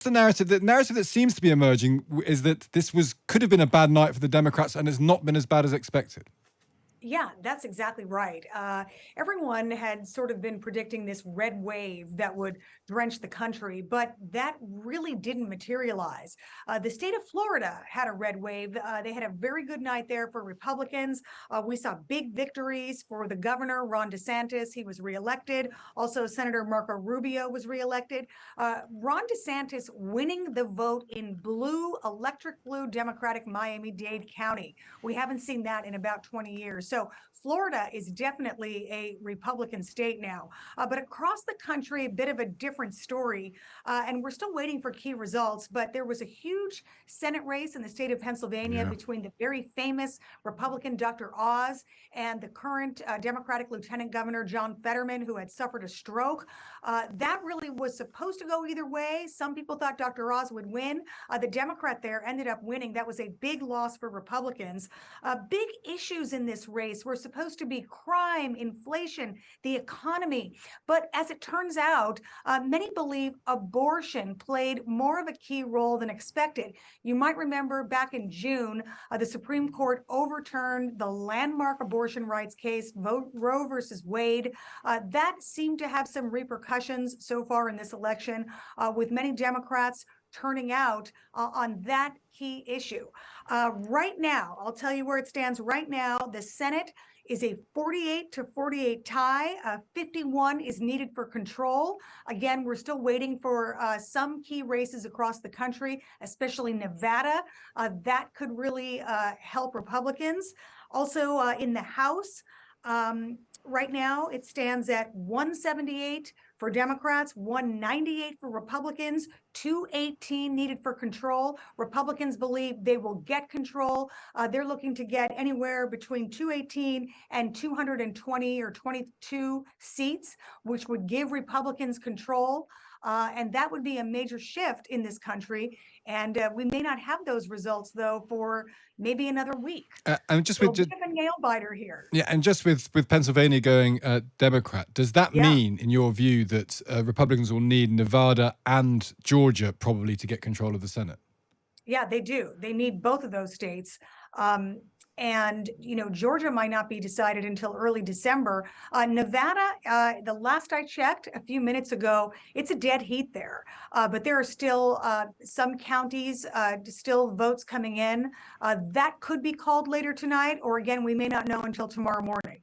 The narrative that seems to be emerging is that this could have been a bad night for the Democrats and has not been as bad as expected. Yeah, that's exactly right. Everyone had sort of been predicting this red wave that would drench the country, but that really didn't materialize. The state of Florida had a red wave. They had a very good night there for Republicans. We saw big victories for the governor, Ron DeSantis. He was reelected. Also, Senator Marco Rubio was reelected. Ron DeSantis winning the vote in electric blue Democratic Miami-Dade County. We haven't seen that in about 20 years. So Florida is definitely a Republican state now, but across the country, a bit of a different story. And we're still waiting for key results, but there was a huge Senate race in the state of Pennsylvania between the very famous Republican Dr. Oz and the current Democratic Lieutenant Governor John Fetterman, who had suffered a stroke. That really was supposed to go either way. Some people thought Dr. Oz would win. The Democrat there ended up winning. That was a big loss for Republicans. Big issues in this race were supposed to be crime, inflation, the economy. But as it turns out, many believe abortion played more of a key role than expected. You might remember back in June, the Supreme Court overturned the landmark abortion rights case, Roe versus Wade. That seemed to have some repercussions so far in this election, with many Democrats turning out on that key issue. Right now, I'll tell you where it stands right now. The Senate is a 48-48 tie. 51 is needed for control. Again, we're still waiting for some key races across the country, especially Nevada. That could really help Republicans. Also in the House, right now it stands at 178 for Democrats, 198 for Republicans, 218 needed for control. Republicans believe they will get control. They're looking to get anywhere between 218 and 220 or 22 seats, which would give Republicans control. And that would be a major shift in this country. And we may not have those results, though, for maybe another week. And just so with a bit of a nail biter here. Yeah, and just with Pennsylvania going Democrat, does that mean, in your view, that Republicans will need Nevada and Georgia probably to get control of the Senate? Yeah, they do. They need both of those states. And, Georgia might not be decided until early December. Nevada, the last I checked a few minutes ago, it's a dead heat there. But there are still some counties, still votes coming in. That could be called later tonight, or again, we may not know until tomorrow morning.